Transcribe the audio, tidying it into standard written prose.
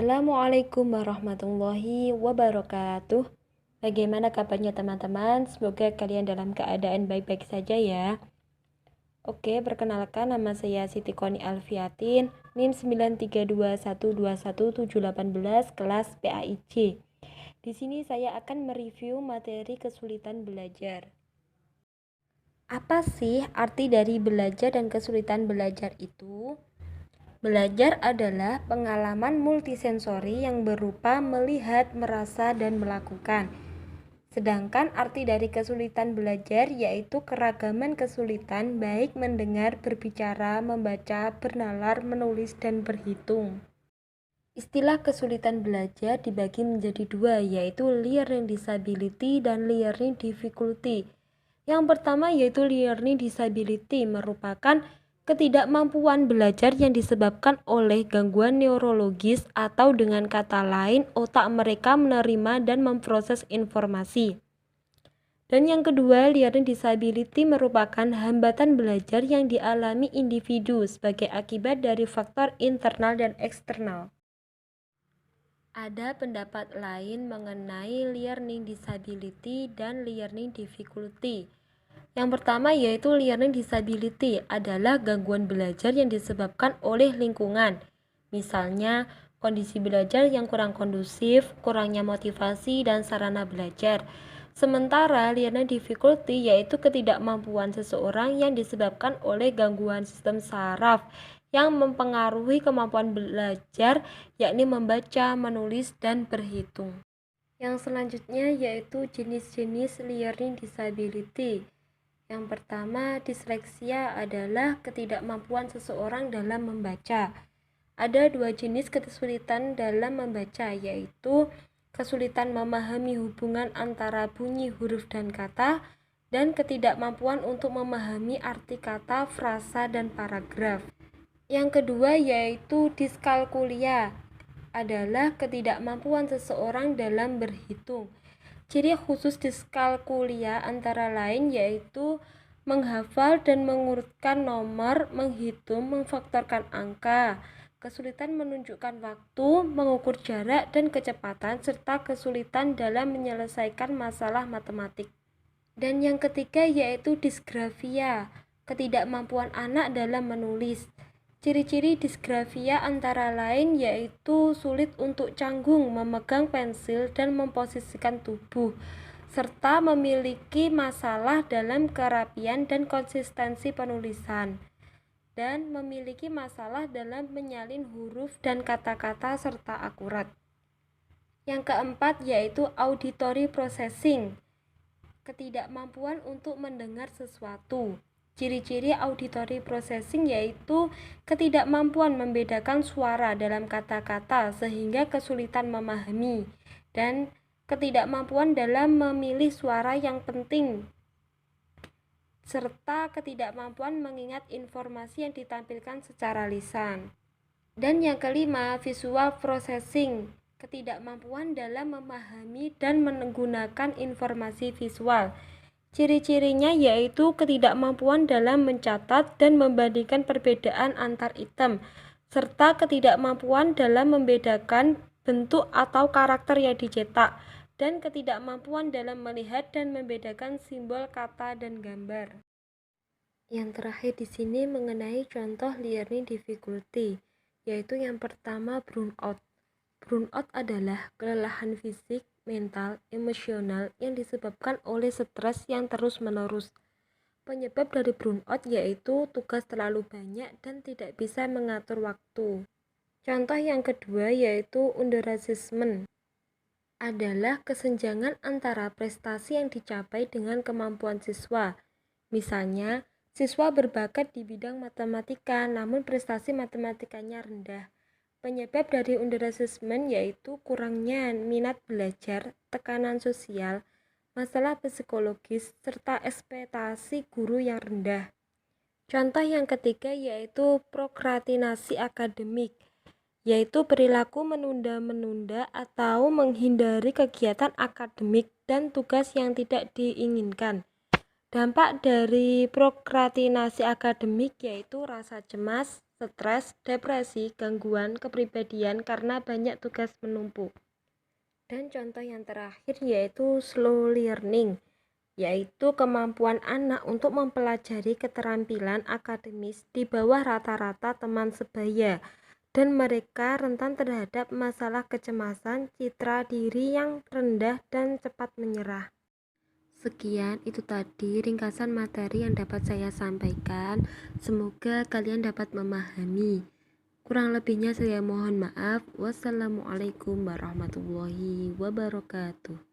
Assalamualaikum warahmatullahi wabarakatuh. Bagaimana kabarnya teman-teman? Semoga kalian dalam keadaan baik-baik saja ya. Oke, perkenalkan nama saya Siti Koni Alfiatin, NIM 932121718 kelas PAIJ. Di sini saya akan mereview materi kesulitan belajar. Apa sih arti dari belajar dan kesulitan belajar itu? Belajar adalah pengalaman multisensori yang berupa melihat, merasa, dan melakukan. Sedangkan arti dari kesulitan belajar yaitu keragaman kesulitan baik mendengar, berbicara, membaca, bernalar, menulis, dan berhitung. Istilah kesulitan belajar dibagi menjadi dua, yaitu learning disability dan learning difficulty. Yang pertama yaitu learning disability merupakan ketidakmampuan belajar yang disebabkan oleh gangguan neurologis atau dengan kata lain otak mereka menerima dan memproses informasi. Dan yang kedua, learning disability merupakan hambatan belajar yang dialami individu sebagai akibat dari faktor internal dan eksternal. Ada pendapat lain mengenai learning disability dan learning difficulty. Yang pertama yaitu learning disability adalah gangguan belajar yang disebabkan oleh lingkungan. Misalnya, kondisi belajar yang kurang kondusif, kurangnya motivasi dan sarana belajar. Sementara learning difficulty yaitu ketidakmampuan seseorang yang disebabkan oleh gangguan sistem saraf yang mempengaruhi kemampuan belajar, yakni membaca, menulis, dan berhitung. Yang selanjutnya yaitu jenis-jenis learning disability. Yang pertama, disleksia adalah ketidakmampuan seseorang dalam membaca. Ada dua jenis kesulitan dalam membaca, yaitu kesulitan memahami hubungan antara bunyi, huruf, dan kata, dan ketidakmampuan untuk memahami arti kata, frasa, dan paragraf. Yang kedua yaitu diskalkulia adalah ketidakmampuan seseorang dalam berhitung. Ciri khusus diskalkulia antara lain yaitu menghafal dan mengurutkan nomor, menghitung, memfaktorkan angka, kesulitan menunjukkan waktu, mengukur jarak dan kecepatan, serta kesulitan dalam menyelesaikan masalah matematik. Dan yang ketiga yaitu disgrafia, ketidakmampuan anak dalam menulis. Ciri-ciri disgrafia antara lain yaitu sulit untuk canggung, memegang pensil, dan memposisikan tubuh, serta memiliki masalah dalam kerapian dan konsistensi penulisan, dan memiliki masalah dalam menyalin huruf dan kata-kata serta akurat. Yang keempat yaitu auditory processing, ketidakmampuan untuk mendengar sesuatu. Ciri-ciri auditory processing yaitu ketidakmampuan membedakan suara dalam kata-kata sehingga kesulitan memahami, dan ketidakmampuan dalam memilih suara yang penting, serta ketidakmampuan mengingat informasi yang ditampilkan secara lisan. Dan yang kelima, visual processing, ketidakmampuan dalam memahami dan menggunakan informasi visual. Ciri-cirinya yaitu ketidakmampuan dalam mencatat dan membandingkan perbedaan antar item, serta ketidakmampuan dalam membedakan bentuk atau karakter yang dicetak, dan ketidakmampuan dalam melihat dan membedakan simbol, kata, dan gambar. Yang terakhir di sini mengenai contoh learning difficulty, yaitu yang pertama burnout. Burnout adalah kelelahan fisik, mental, emosional yang disebabkan oleh stres yang terus-menerus. Penyebab dari burnout yaitu tugas terlalu banyak dan tidak bisa mengatur waktu. Contoh yang kedua yaitu underachievement, adalah kesenjangan antara prestasi yang dicapai dengan kemampuan siswa. Misalnya, siswa berbakat di bidang matematika namun prestasi matematikanya rendah. Penyebab dari underachievement yaitu kurangnya minat belajar, tekanan sosial, masalah psikologis, serta ekspektasi guru yang rendah. Contoh yang ketiga yaitu prokrastinasi akademik, yaitu perilaku menunda-menunda atau menghindari kegiatan akademik dan tugas yang tidak diinginkan. Dampak dari prokrastinasi akademik yaitu rasa cemas, stres, depresi, gangguan kepribadian karena banyak tugas menumpuk. Dan contoh yang terakhir yaitu slow learning, yaitu kemampuan anak untuk mempelajari keterampilan akademis di bawah rata-rata teman sebaya, dan mereka rentan terhadap masalah kecemasan, citra diri yang rendah, dan cepat menyerah. Sekian itu tadi ringkasan materi yang dapat saya sampaikan. Semoga kalian dapat memahami. Kurang lebihnya saya mohon maaf. Wassalamualaikum warahmatullahi wabarakatuh.